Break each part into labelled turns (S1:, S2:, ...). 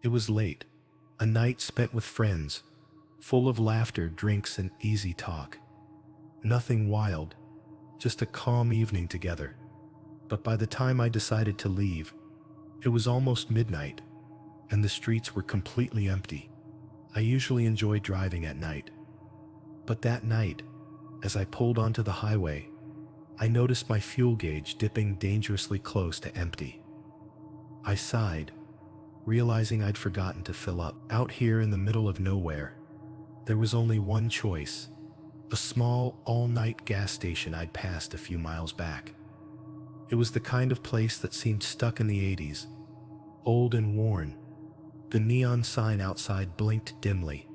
S1: It was late, a night spent with friends, full of laughter, drinks, and easy talk. Nothing wild, just a calm evening together. But by the time I decided to leave, it was almost midnight, and the streets were completely empty. I usually enjoy driving at night, but that night, as I pulled onto the highway, I noticed my fuel gauge dipping dangerously close to empty. I sighed, realizing I'd forgotten to fill up. Out here in the middle of nowhere, there was only one choice: a small, all-night gas station I'd passed a few miles back. It was the kind of place that seemed stuck in the 80s, old and worn. The neon sign outside blinked dimly,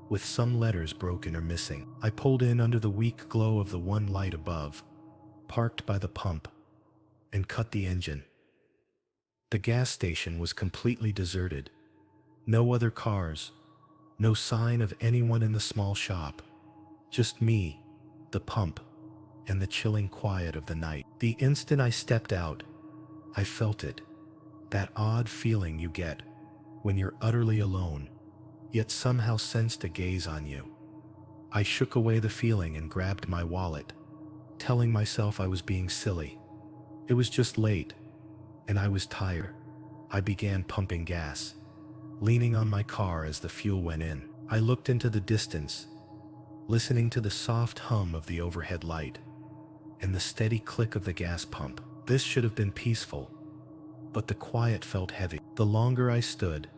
S1: with some letters broken or missing. I pulled in under the weak glow of the one light above, parked by the pump, and cut the engine. The gas station was completely deserted. No other cars, no sign of anyone in the small shop. Just me, the pump, and the chilling quiet of the night. The instant I stepped out, I felt it. That odd feeling you get when you're utterly alone, yet somehow sensed a gaze on you. I shook away the feeling and grabbed my wallet, telling myself I was being silly. It was just late, and I was tired. I began pumping gas, leaning on my car as the fuel went in. I looked into the distance, listening to the soft hum of the overhead light and the steady click of the gas pump. This should have been peaceful, but the quiet felt heavy. The longer I stood,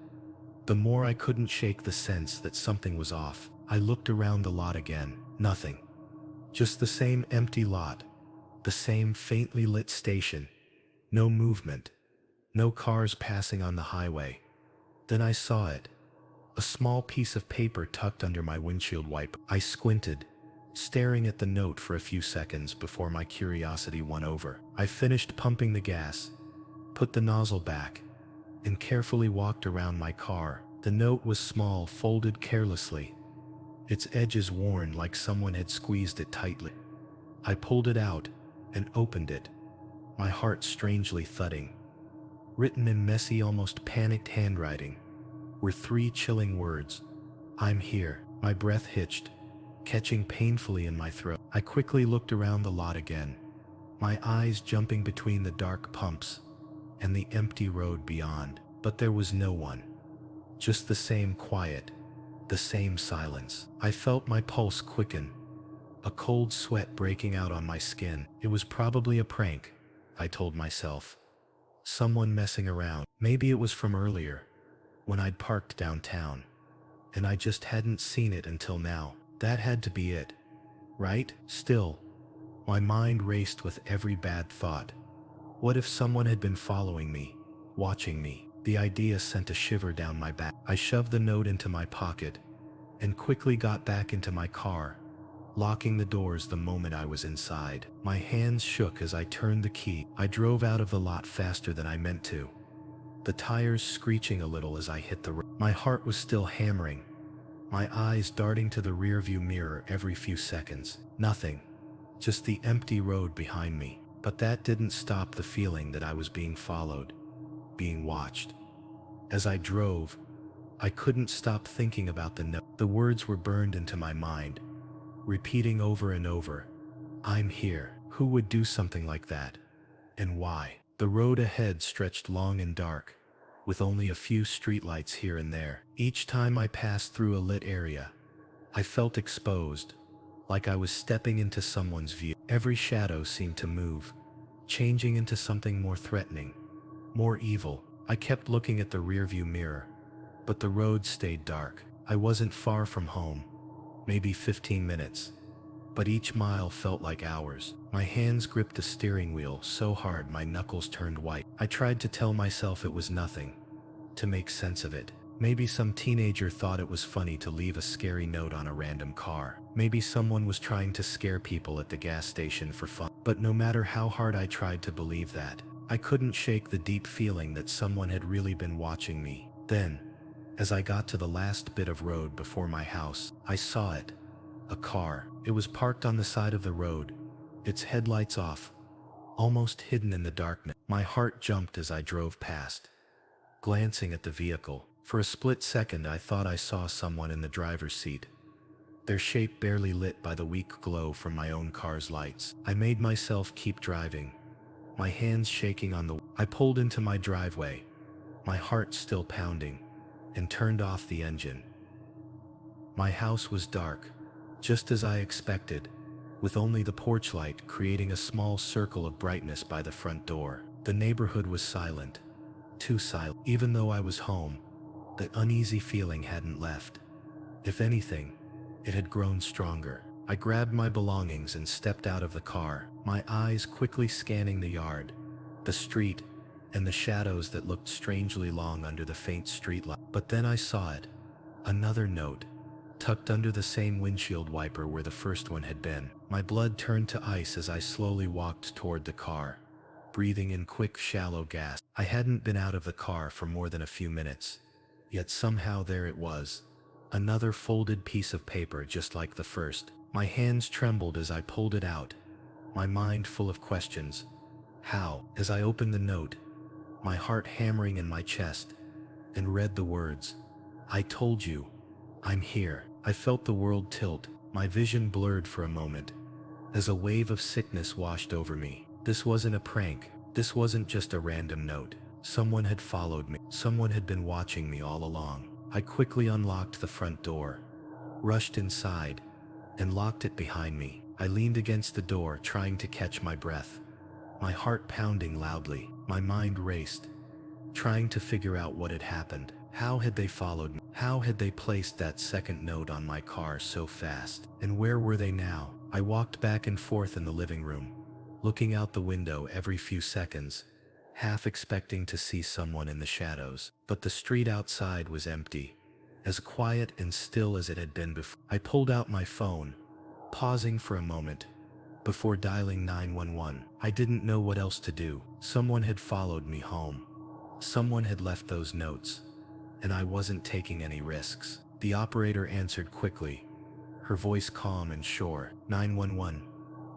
S1: the more I couldn't shake the sense that something was off. I looked around the lot again. Nothing. Just the same empty lot, the same faintly lit station. No movement, no cars passing on the highway. Then I saw it. A small piece of paper tucked under my windshield wiper. I squinted, staring at the note for a few seconds before my curiosity won over. I finished pumping the gas, put the nozzle back, and carefully walked around my car. The note was small, folded carelessly, its edges worn like someone had squeezed it tightly. I pulled it out and opened it, my heart strangely thudding. Written in messy, almost panicked handwriting were 3 chilling words: "I'm here." My breath hitched, catching painfully in my throat. I quickly looked around the lot again, my eyes jumping between the dark pumps and the empty road beyond. But there was no one. Just the same quiet, the same silence. I felt my pulse quicken, a cold sweat breaking out on my skin. It was probably a prank, I told myself. Someone messing around. Maybe it was from earlier, when I'd parked downtown, and I just hadn't seen it until now. That had to be it, right? Still, my mind raced with every bad thought. What if someone had been following me, watching me? The idea sent a shiver down my back. I shoved the note into my pocket and quickly got back into my car, locking the doors the moment I was inside. My hands shook as I turned the key. I drove out of the lot faster than I meant to, the tires screeching a little as I hit the road. My heart was still hammering, my eyes darting to the rearview mirror every few seconds. Nothing, just the empty road behind me. But that didn't stop the feeling that I was being followed, being watched. As I drove, I couldn't stop thinking about the note. The words were burned into my mind, repeating over and over. I'm here. Who would do something like that? And why? The road ahead stretched long and dark, with only a few streetlights here and there. Each time I passed through a lit area, I felt exposed, like I was stepping into someone's view. Every shadow seemed to move, changing into something more threatening, more evil. I kept looking at the rearview mirror, but the road stayed dark. I wasn't far from home, maybe 15 minutes, but each mile felt like hours. My hands gripped the steering wheel so hard my knuckles turned white. I tried to tell myself it was nothing, to make sense of it. Maybe some teenager thought it was funny to leave a scary note on a random car. Maybe someone was trying to scare people at the gas station for fun. But no matter how hard I tried to believe that, I couldn't shake the deep feeling that someone had really been watching me. Then, as I got to the last bit of road before my house, I saw it. A car. It was parked on the side of the road, its headlights off, almost hidden in the darkness. My heart jumped as I drove past, glancing at the vehicle. For a split second, I thought I saw someone in the driver's seat, their shape barely lit by the weak glow from my own car's lights. I made myself keep driving, my hands shaking on the... I pulled into my driveway, my heart still pounding, and turned off the engine. My house was dark, just as I expected, with only the porch light creating a small circle of brightness by the front door. The neighborhood was silent, too silent. Even though I was home, that uneasy feeling hadn't left. If anything, it had grown stronger. I grabbed my belongings and stepped out of the car, my eyes quickly scanning the yard, the street, and the shadows that looked strangely long under the faint streetlight. But then I saw it, another note, tucked under the same windshield wiper where the first one had been. My blood turned to ice as I slowly walked toward the car, breathing in quick, shallow gasps. I hadn't been out of the car for more than a few minutes, yet somehow there it was, another folded piece of paper just like the first. My hands trembled as I pulled it out, my mind full of questions. How? As I opened the note, my heart hammering in my chest, and read the words, "I told you, I'm here." I felt the world tilt, my vision blurred for a moment, as a wave of sickness washed over me. This wasn't a prank, this wasn't just a random note. Someone had followed me, someone had been watching me all along. I quickly unlocked the front door, rushed inside, and locked it behind me. I leaned against the door, trying to catch my breath, my heart pounding loudly. My mind raced, trying to figure out what had happened. How had they followed me? How had they placed that second note on my car so fast? And where were they now? I walked back and forth in the living room, looking out the window every few seconds, half expecting to see someone in the shadows. But the street outside was empty, as quiet and still as it had been before. I pulled out my phone, pausing for a moment before dialing 911. I didn't know what else to do. Someone had followed me home. Someone had left those notes, and I wasn't taking any risks. The operator answered quickly, her voice calm and sure. 911.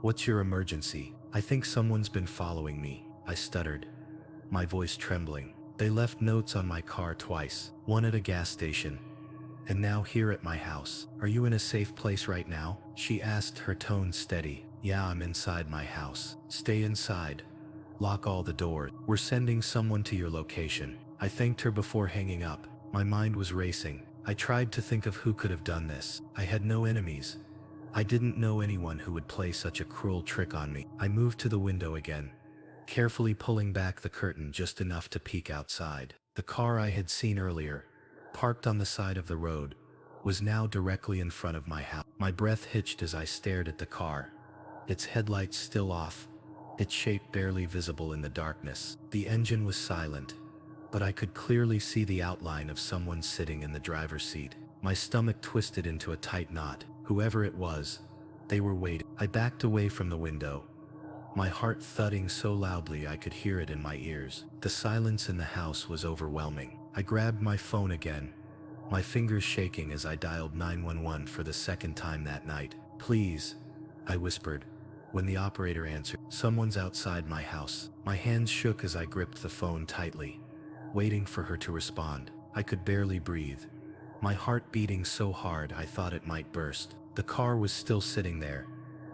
S1: What's your emergency? I think someone's been following me, I stuttered, my voice trembling. They left notes on my car twice, one at a gas station, and now here at my house. Are you in a safe place right now? She asked, her tone steady. Yeah, I'm inside my house. Stay inside. Lock all the doors. We're sending someone to your location. I thanked her before hanging up. My mind was racing. I tried to think of who could have done this. I had no enemies. I didn't know anyone who would play such a cruel trick on me. I moved to the window again, carefully pulling back the curtain just enough to peek outside. The car I had seen earlier, parked on the side of the road, was now directly in front of my house. My breath hitched as I stared at the car, its headlights still off, its shape barely visible in the darkness. The engine was silent, but I could clearly see the outline of someone sitting in the driver's seat. My stomach twisted into a tight knot. Whoever it was, they were waiting. I backed away from the window, my heart thudding so loudly I could hear it in my ears. The silence in the house was overwhelming. I grabbed my phone again, my fingers shaking as I dialed 911 for the second time that night. Please, I whispered, when the operator answered. Someone's outside my house. My hands shook as I gripped the phone tightly, waiting for her to respond. I could barely breathe, my heart beating so hard I thought it might burst. The car was still sitting there,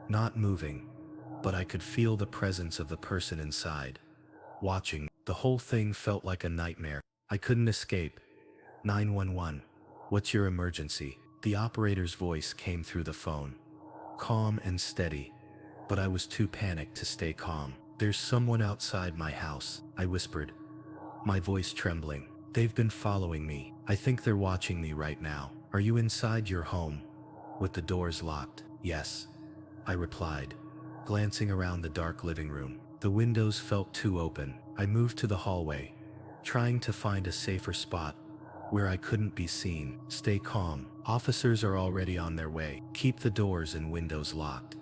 S1: not moving, but I could feel the presence of the person inside, watching. The whole thing felt like a nightmare. I couldn't escape. 911. What's your emergency? The operator's voice came through the phone, calm and steady, but I was too panicked to stay calm. There's someone outside my house, I whispered, my voice trembling. They've been following me. I think they're watching me right now. Are you inside your home, with the doors locked? Yes, I replied, glancing around the dark living room. The windows felt too open. I moved to the hallway, trying to find a safer spot where I couldn't be seen. Stay calm. Officers are already on their way. Keep the doors and windows locked,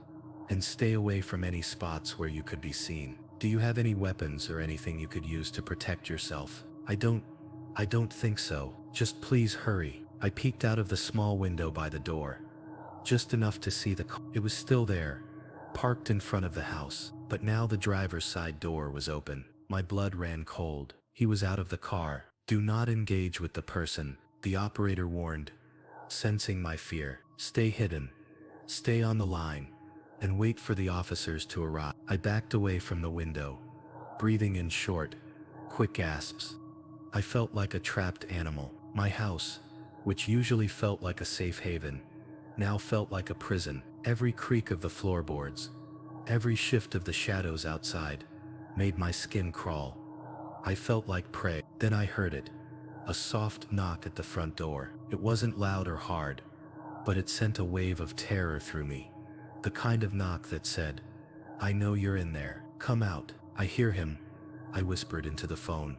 S1: and stay away from any spots where you could be seen. Do you have any weapons or anything you could use to protect yourself? I don't think so. Just please hurry. I peeked out of the small window by the door, just enough to see the car. It was still there, parked in front of the house, but now the driver's side door was open. My blood ran cold. He was out of the car, "Do not engage with the person," the operator warned. Sensing my fear, "Stay hidden, stay on the line, and wait for the officers to arrive." I backed away from the window, breathing in short, quick gasps. I felt like a trapped animal. My house, which usually felt like a safe haven, now felt like a prison. Every creak of the floorboards, every shift of the shadows outside, made my skin crawl. I felt like prey. Then I heard it, a soft knock at the front door. It wasn't loud or hard, but it sent a wave of terror through me. The kind of knock that said, "I know you're in there. Come out." "I hear him," I whispered into the phone,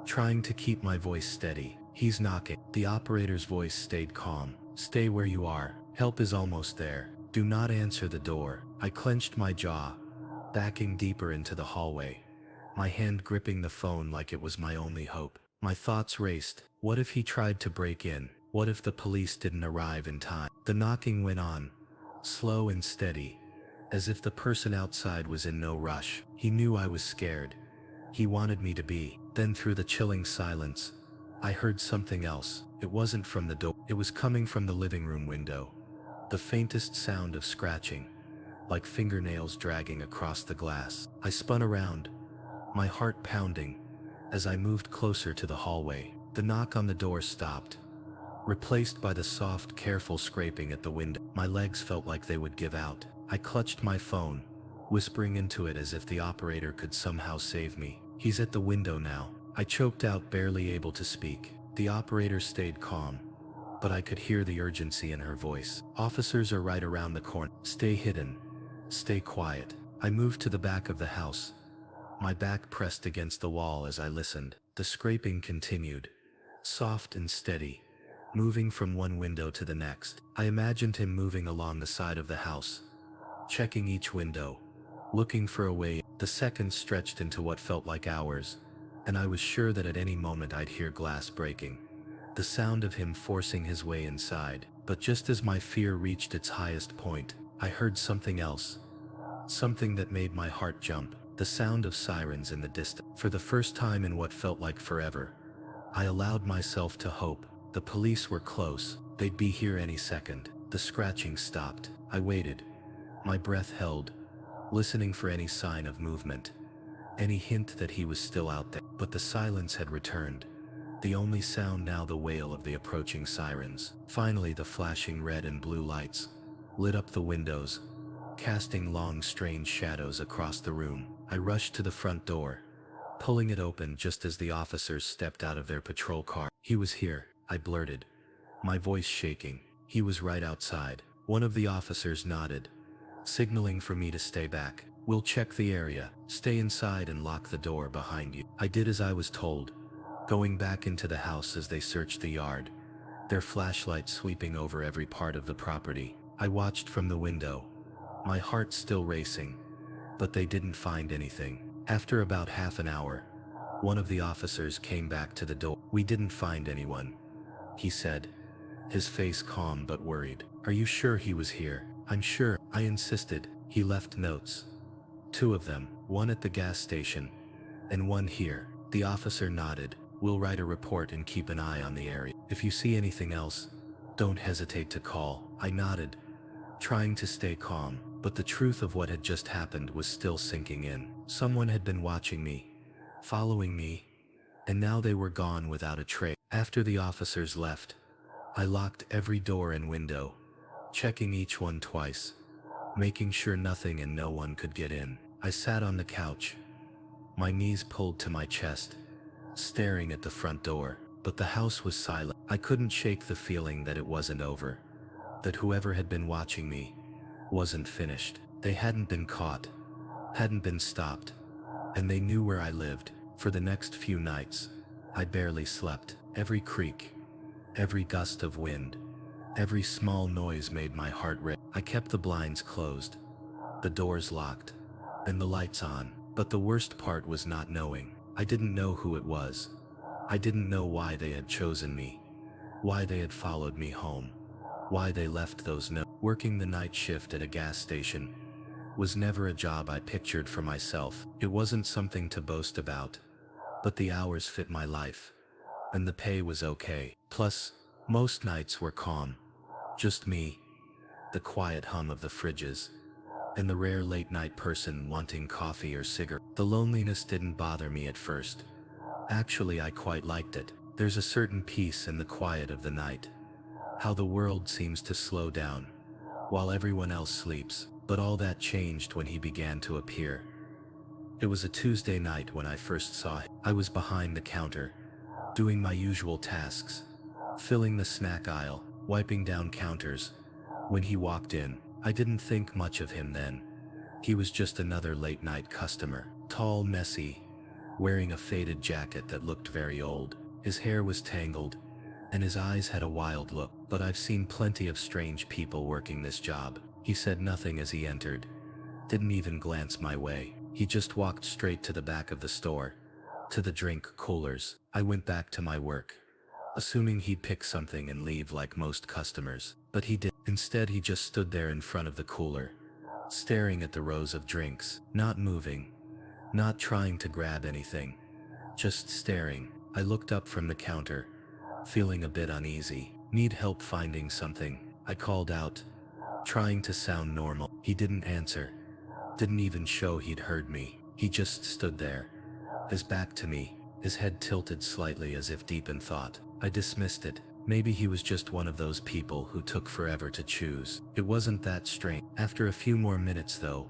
S1: trying to keep my voice steady. "He's knocking." The operator's voice stayed calm. "Stay where you are. Help is almost there. Do not answer the door." I clenched my jaw, backing deeper into the hallway, my hand gripping the phone like it was my only hope. My thoughts raced. What if he tried to break in? What if the police didn't arrive in time? The knocking went on, slow and steady, as if the person outside was in no rush. He knew I was scared. He wanted me to be. Then through the chilling silence, I heard something else. It wasn't from the door. It was coming from the living room window. The faintest sound of scratching, like fingernails dragging across the glass. I spun around, my heart pounding, as I moved closer to the hallway. The knock on the door stopped, replaced by the soft, careful scraping at the window. My legs felt like they would give out. I clutched my phone, whispering into it as if the operator could somehow save me. "He's at the window now." I choked out, barely able to speak. The operator stayed calm, but I could hear the urgency in her voice. "Officers are right around the corner. Stay hidden. Stay quiet." I moved to the back of the house, my back pressed against the wall as I listened. The scraping continued, soft and steady, moving from one window to the next. I imagined him moving along the side of the house, checking each window, looking for a way. The seconds stretched into what felt like hours, and I was sure that at any moment I'd hear glass breaking, the sound of him forcing his way inside. But just as my fear reached its highest point, I heard something else, something that made my heart jump. The sound of sirens in the distance. For the first time in what felt like forever, I allowed myself to hope. The police were close. They'd be here any second. The scratching stopped. I waited, my breath held, listening for any sign of movement, any hint that he was still out there. But the silence had returned. The only sound now the wail of the approaching sirens. Finally, the flashing red and blue lights lit up the windows, casting long, strange shadows across the room. I rushed to the front door, pulling it open just as the officers stepped out of their patrol car. "He was here," I blurted, my voice shaking. "He was right outside." One of the officers nodded, signaling for me to stay back. "We'll check the area. Stay inside and lock the door behind you." I did as I was told, going back into the house as they searched the yard, their flashlights sweeping over every part of the property. I watched from the window, my heart still racing, but they didn't find anything. After about half an hour, one of the officers came back to the door. "We didn't find anyone," he said, his face calm but worried. "Are you sure he was here?" "I'm sure," I insisted. "He left notes. 2 of them, one at the gas station, and one here." The officer nodded. "We'll write a report and keep an eye on the area. If you see anything else, don't hesitate to call." I nodded, trying to stay calm, but the truth of what had just happened was still sinking in. Someone had been watching me, following me, and now they were gone without a trace. After the officers left, I locked every door and window, checking each one twice, making sure nothing and no one could get in. I sat on the couch, my knees pulled to my chest, staring at the front door. But the house was silent. I couldn't shake the feeling that it wasn't over, that whoever had been watching me wasn't finished. They hadn't been caught, hadn't been stopped, and they knew where I lived. For the next few nights, I barely slept. Every creak, every gust of wind, every small noise made my heart race. I kept the blinds closed, the doors locked, and the lights on. But the worst part was not knowing. I didn't know who it was. I didn't know why they had chosen me, why they had followed me home, why they left those notes. Working the night shift at a gas station was never a job I pictured for myself. It wasn't something to boast about, but the hours fit my life, and the pay was okay. Plus, most nights were calm. Just me, the quiet hum of the fridges, and the rare late-night person wanting coffee or cigarette. The loneliness didn't bother me at first. Actually, I quite liked it. There's a certain peace in the quiet of the night. How the world seems to slow down, while everyone else sleeps. But all that changed when he began to appear. It was a Tuesday night when I first saw him. I was behind the counter, doing my usual tasks, filling the snack aisle, wiping down counters. When he walked in, I didn't think much of him then. He was just another late-night customer. Tall, messy, wearing a faded jacket that looked very old. His hair was tangled, and his eyes had a wild look. But I've seen plenty of strange people working this job. He said nothing as he entered, didn't even glance my way. He just walked straight to the back of the store, to the drink coolers. I went back to my work, assuming he'd pick something and leave like most customers. But he didn't. Instead, he just stood there in front of the cooler, staring at the rows of drinks, not moving, not trying to grab anything, just staring. I looked up from the counter, feeling a bit uneasy. Need help finding something? I called out, trying to sound normal. He didn't answer, didn't even show he'd heard me. He just stood there, his back to me, his head tilted slightly as if deep in thought. I dismissed it. Maybe he was just one of those people who took forever to choose. It wasn't that strange. After a few more minutes though,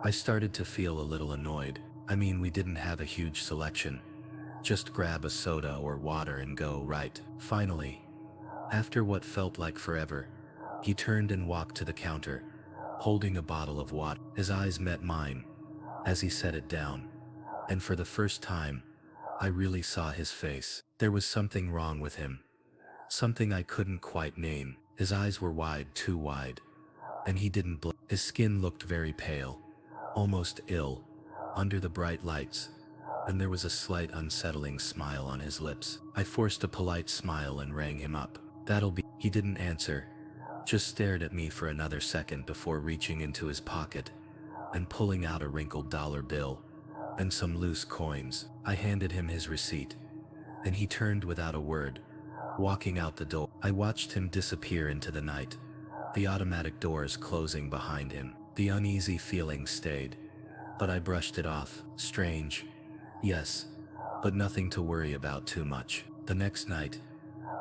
S1: I started to feel a little annoyed. I mean, we didn't have a huge selection. Just grab a soda or water and go, right? Finally, after what felt like forever, he turned and walked to the counter, holding a bottle of water. His eyes met mine as he set it down, and for the first time, I really saw his face. There was something wrong with him, something I couldn't quite name. His eyes were wide, too wide, and he didn't blink. His skin looked very pale, almost ill, under the bright lights, and there was a slight unsettling smile on his lips. I forced a polite smile and rang him up. That'll be... He didn't answer, just stared at me for another second before reaching into his pocket and pulling out a wrinkled dollar bill and some loose coins. I handed him his receipt, and he turned without a word, walking out the door. I watched him disappear into the night, the automatic doors closing behind him. The uneasy feeling stayed, but I brushed it off. Strange, yes, but nothing to worry about too much. The next night,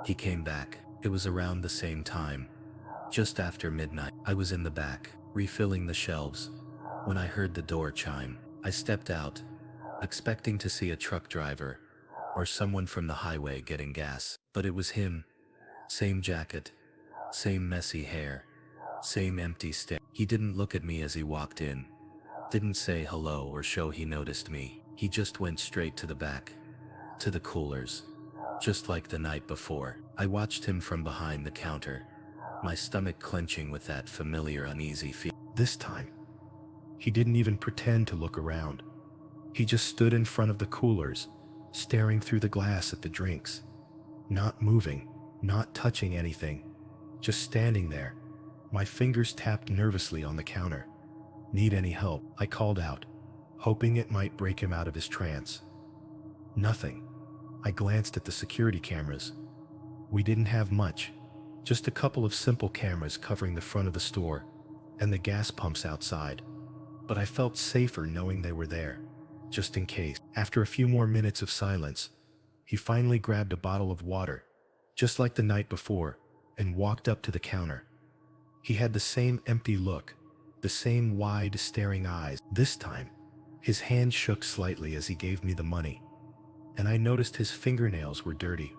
S1: he came back. It was around the same time, just after midnight. I was in the back, refilling the shelves, when I heard the door chime. I stepped out, expecting to see a truck driver or someone from the highway getting gas. But it was him. Same jacket, same messy hair, same empty stare. He didn't look at me as he walked in, didn't say hello or show he noticed me. He just went straight to the back, to the coolers, just like the night before. I watched him from behind the counter, my stomach clenching with that familiar uneasy feeling. This time, he didn't even pretend to look around. He just stood in front of the coolers, staring through the glass at the drinks. Not moving, not touching anything, just standing there. My fingers tapped nervously on the counter. Need any help? I called out, hoping it might break him out of his trance. Nothing. I glanced at the security cameras. We didn't have much, just a couple of simple cameras covering the front of the store and the gas pumps outside. But I felt safer knowing they were there, just in case. After a few more minutes of silence, he finally grabbed a bottle of water, just like the night before, and walked up to the counter. He had the same empty look, the same wide, staring eyes. This time, his hand shook slightly as he gave me the money, and I noticed his fingernails were dirty,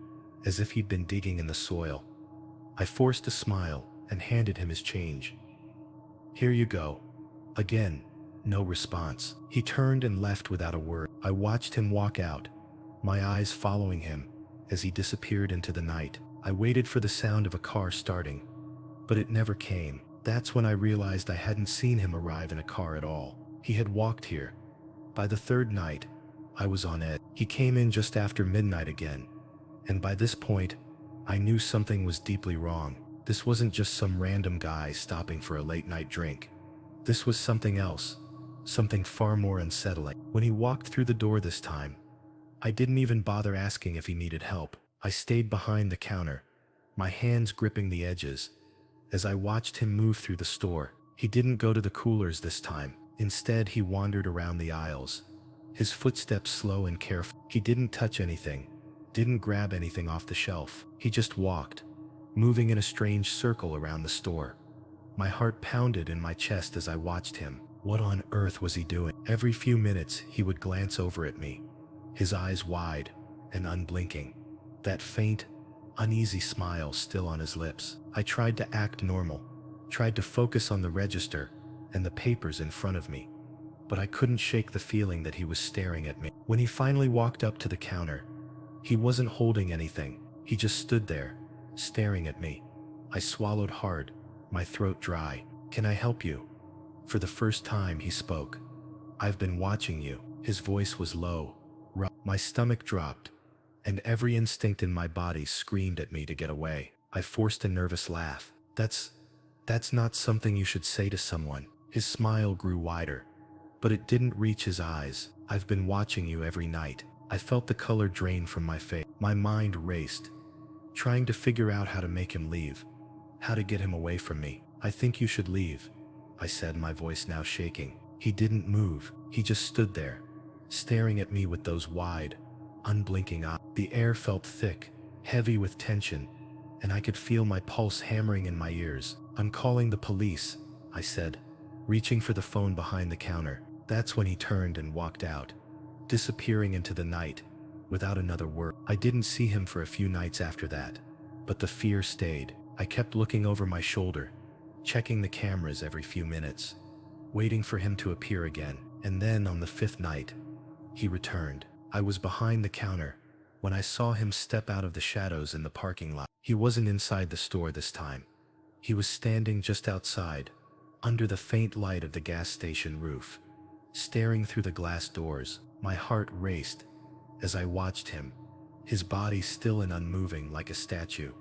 S1: as if he'd been digging in the soil. I forced a smile and handed him his change. Here you go. Again, no response. He turned and left without a word. I watched him walk out, my eyes following him as he disappeared into the night. I waited for the sound of a car starting, but it never came. That's when I realized I hadn't seen him arrive in a car at all. He had walked here. By the third night, I was on edge. He came in just after midnight again, and by this point, I knew something was deeply wrong. This wasn't just some random guy stopping for a late-night drink. This was something else, something far more unsettling. When he walked through the door this time, I didn't even bother asking if he needed help. I stayed behind the counter, my hands gripping the edges, as I watched him move through the store. He didn't go to the coolers this time. Instead, he wandered around the aisles, his footsteps slow and careful. He didn't touch anything, didn't grab anything off the shelf. He just walked, moving in a strange circle around the store. My heart pounded in my chest as I watched him. What on earth was he doing? Every few minutes, he would glance over at me, his eyes wide and unblinking, that faint, uneasy smile still on his lips. I tried to act normal, tried to focus on the register and the papers in front of me, but I couldn't shake the feeling that he was staring at me. When he finally walked up to the counter, he wasn't holding anything. He just stood there, staring at me. I swallowed hard, my throat dry. "Can I help you?" For the first time, he spoke. "I've been watching you." His voice was low, rough. My stomach dropped, and every instinct in my body screamed at me to get away. I forced a nervous laugh. That's not something you should say to someone." His smile grew wider, but it didn't reach his eyes. "I've been watching you every night." I felt the color drain from my face. My mind raced, trying to figure out how to make him leave, how to get him away from me. "I think you should leave," I said, my voice now shaking. He didn't move. He just stood there, staring at me with those wide, unblinking eyes. The air felt thick, heavy with tension, and I could feel my pulse hammering in my ears. "I'm calling the police," I said, reaching for the phone behind the counter. That's when he turned and walked out, disappearing into the night, without another word. I didn't see him for a few nights after that, but the fear stayed. I kept looking over my shoulder, checking the cameras every few minutes, waiting for him to appear again. And then on the fifth night, he returned. I was behind the counter when I saw him step out of the shadows in the parking lot. He wasn't inside the store this time. He was standing just outside, under the faint light of the gas station roof, staring through the glass doors. My heart raced as I watched him, his body still and unmoving like a statue.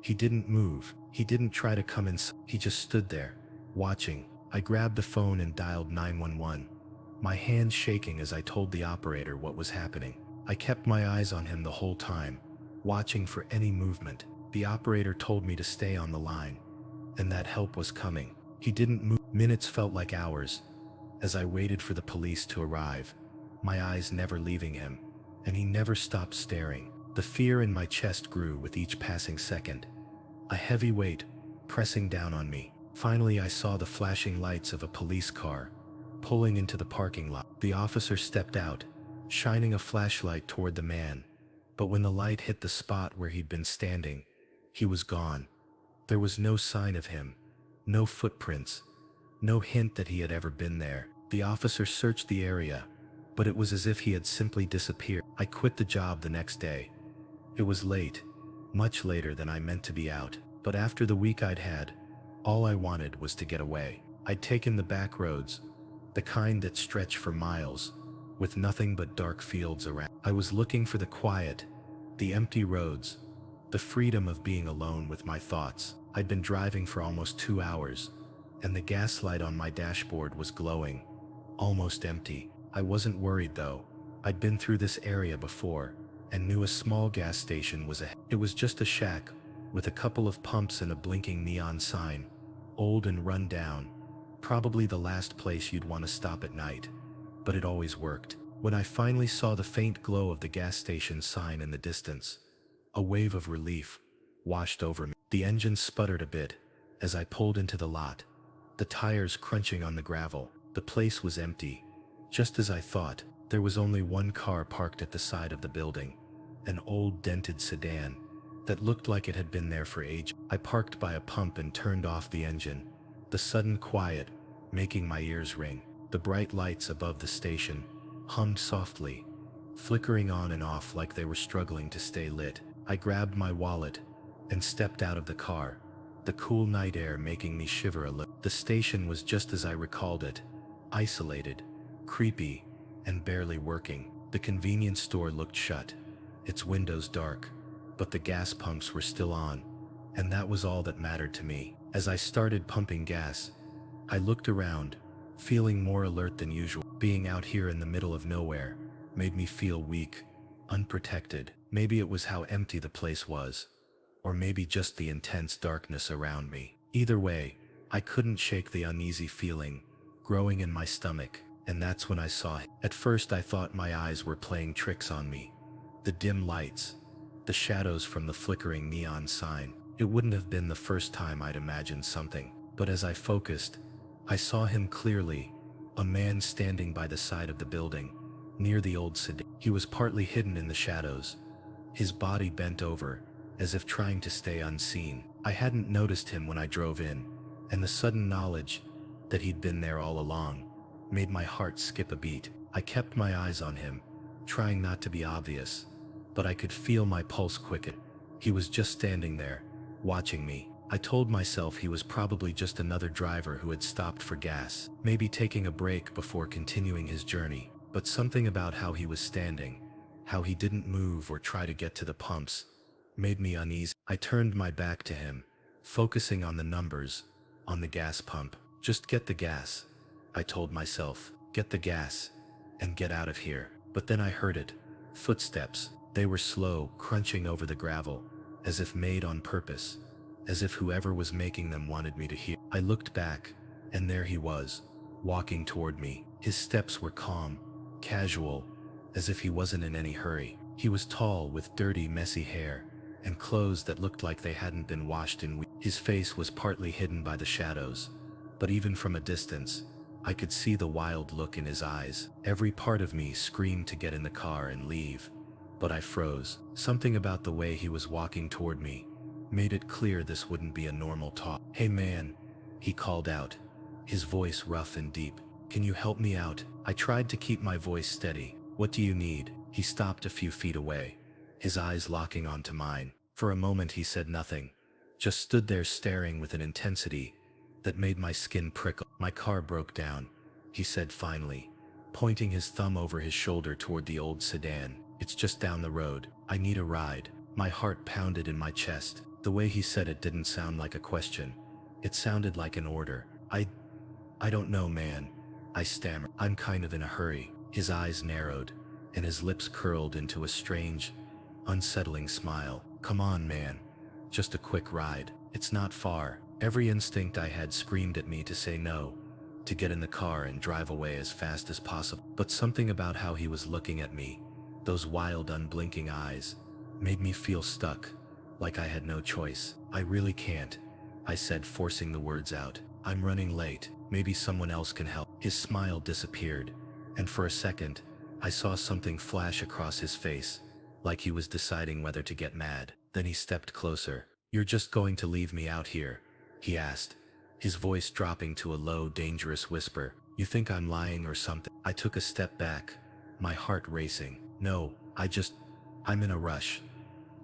S1: He didn't move. He didn't try to come inside. He just stood there, watching. I grabbed the phone and dialed 911, my hands shaking as I told the operator what was happening. I kept my eyes on him the whole time, watching for any movement. The operator told me to stay on the line, and that help was coming. He didn't move. Minutes felt like hours as I waited for the police to arrive, my eyes never leaving him, and he never stopped staring. The fear in my chest grew with each passing second, a heavy weight pressing down on me. Finally, I saw the flashing lights of a police car pulling into the parking lot. The officer stepped out, shining a flashlight toward the man, but when the light hit the spot where he'd been standing, he was gone. There was no sign of him, no footprints, no hint that he had ever been there. The officer searched the area, but it was as if he had simply disappeared. I quit the job the next day. It was late, much later than I meant to be out, but after the week I'd had, all I wanted was to get away. I'd taken the back roads, the kind that stretch for miles, with nothing but dark fields around. I was looking for the quiet, the empty roads, the freedom of being alone with my thoughts. I'd been driving for almost 2 hours, and the gaslight on my dashboard was glowing, almost empty. I wasn't worried though. I'd been through this area before, and knew a small gas station was ahead. It was just a shack, with a couple of pumps and a blinking neon sign, old and run down, probably the last place you'd want to stop at night, but it always worked. When I finally saw the faint glow of the gas station sign in the distance, a wave of relief washed over me. The engine sputtered a bit as I pulled into the lot, the tires crunching on the gravel. The place was empty, just as I thought. There was only one car parked at the side of the building, an old dented sedan that looked like it had been there for ages. I parked by a pump and turned off the engine, the sudden quiet making my ears ring. The bright lights above the station hummed softly, flickering on and off like they were struggling to stay lit. I grabbed my wallet and stepped out of the car, the cool night air making me shiver a little. The station was just as I recalled it, isolated, creepy, and barely working. The convenience store looked shut, its windows dark, but the gas pumps were still on, and that was all that mattered to me. As I started pumping gas, I looked around, feeling more alert than usual. Being out here in the middle of nowhere made me feel weak, unprotected. Maybe it was how empty the place was, or maybe just the intense darkness around me. Either way, I couldn't shake the uneasy feeling growing in my stomach, and that's when I saw him. At first I thought my eyes were playing tricks on me. The dim lights, the shadows from the flickering neon sign. It wouldn't have been the first time I'd imagined something, but as I focused, I saw him clearly, a man standing by the side of the building, near the old sedan. He was partly hidden in the shadows, his body bent over, as if trying to stay unseen. I hadn't noticed him when I drove in, and the sudden knowledge that he'd been there all along made my heart skip a beat. I kept my eyes on him, trying not to be obvious, but I could feel my pulse quicken. He was just standing there, watching me. I told myself he was probably just another driver who had stopped for gas, maybe taking a break before continuing his journey. But something about how he was standing, how he didn't move or try to get to the pumps, made me uneasy. I turned my back to him, focusing on the numbers, on the gas pump. Just get the gas, I told myself. Get the gas, and get out of here. But then I heard it. Footsteps. They were slow, crunching over the gravel, as if made on purpose, as if whoever was making them wanted me to hear. I looked back, and there he was, walking toward me. His steps were calm, casual, as if he wasn't in any hurry. He was tall, with dirty, messy hair, and clothes that looked like they hadn't been washed in weeks. His face was partly hidden by the shadows, but even from a distance, I could see the wild look in his eyes. Every part of me screamed to get in the car and leave, but I froze. Something about the way he was walking toward me made it clear this wouldn't be a normal talk. "Hey man," he called out, his voice rough and deep. "Can you help me out?" I tried to keep my voice steady. "What do you need?" He stopped a few feet away, his eyes locking onto mine. For a moment he said nothing, just stood there staring with an intensity that made my skin prickle. "My car broke down," he said finally, pointing his thumb over his shoulder toward the old sedan. "It's just down the road. I need a ride." My heart pounded in my chest. The way he said it didn't sound like a question. It sounded like an order. I don't know, man," I stammered. "I'm kind of in a hurry." His eyes narrowed, and his lips curled into a strange, unsettling smile. "Come on, man. Just a quick ride. It's not far." Every instinct I had screamed at me to say no, to get in the car and drive away as fast as possible. But something about how he was looking at me, those wild, unblinking eyes, made me feel stuck, like I had no choice. "I really can't," I said, forcing the words out. "I'm running late. Maybe someone else can help." His smile disappeared, and for a second, I saw something flash across his face, like he was deciding whether to get mad. Then he stepped closer. "You're just going to leave me out here?" he asked, his voice dropping to a low, dangerous whisper. "You think I'm lying or something?" I took a step back, my heart racing. "No, I'm in a rush.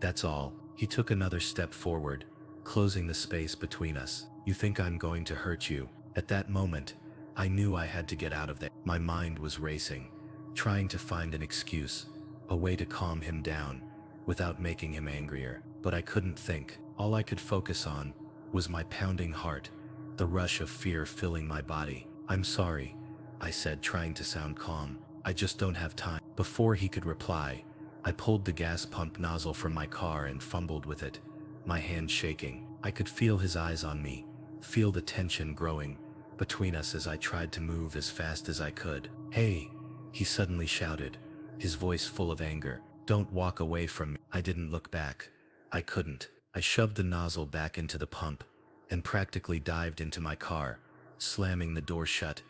S1: That's all." He took another step forward, closing the space between us. "You think I'm going to hurt you?" At that moment, I knew I had to get out of there. My mind was racing, trying to find an excuse, a way to calm him down, without making him angrier. But I couldn't think. All I could focus on was my pounding heart, the rush of fear filling my body. "I'm sorry," I said, trying to sound calm. "I just don't have time." Before he could reply, I pulled the gas pump nozzle from my car and fumbled with it, my hand shaking. I could feel his eyes on me, feel the tension growing between us as I tried to move as fast as I could. "Hey," he suddenly shouted, his voice full of anger. "Don't walk away from me." I didn't look back. I couldn't. I shoved the nozzle back into the pump and practically dived into my car, slamming the door shut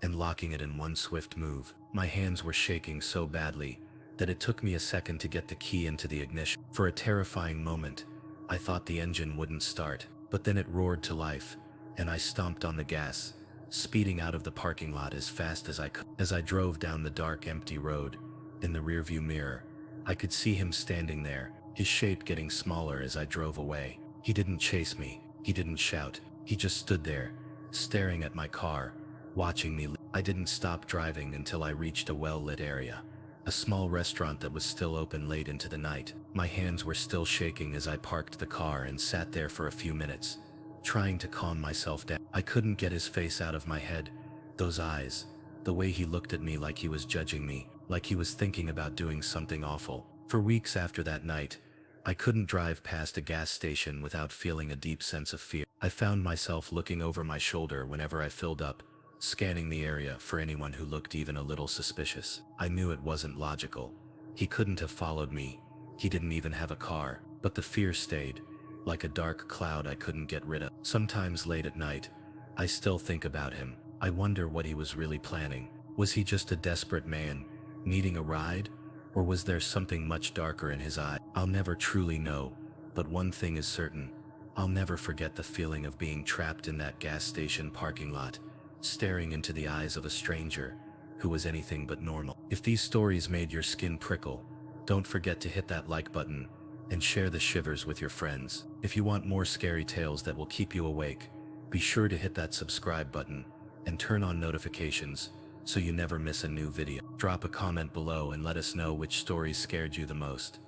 S1: and locking it in one swift move. My hands were shaking so badly that it took me a second to get the key into the ignition. For a terrifying moment, I thought the engine wouldn't start, but then it roared to life, and I stomped on the gas, speeding out of the parking lot as fast as I could. As I drove down the dark, empty road, in the rearview mirror, I could see him standing there, his shape getting smaller as I drove away. He didn't chase me. He didn't shout. He just stood there, staring at my car, watching me. I didn't stop driving until I reached a well-lit area, a small restaurant that was still open late into the night. My hands were still shaking as I parked the car and sat there for a few minutes, trying to calm myself down. I couldn't get his face out of my head, those eyes, the way he looked at me like he was judging me, like he was thinking about doing something awful. For weeks after that night, I couldn't drive past a gas station without feeling a deep sense of fear. I found myself looking over my shoulder whenever I filled up, scanning the area for anyone who looked even a little suspicious. I knew it wasn't logical. He couldn't have followed me. He didn't even have a car. But the fear stayed, like a dark cloud I couldn't get rid of. Sometimes late at night, I still think about him. I wonder what he was really planning. Was he just a desperate man, needing a ride? Or was there something much darker in his eye? I'll never truly know, but one thing is certain. I'll never forget the feeling of being trapped in that gas station parking lot, staring into the eyes of a stranger who was anything but normal. If these stories made your skin prickle, don't forget to hit that like button and share the shivers with your friends. If you want more scary tales that will keep you awake, be sure to hit that subscribe button and turn on notifications so you never miss a new video. Drop a comment below and let us know which stories scared you the most.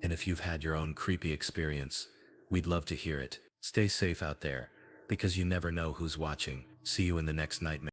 S1: And if you've had your own creepy experience, we'd love to hear it. Stay safe out there, because you never know who's watching. See you in the next nightmare.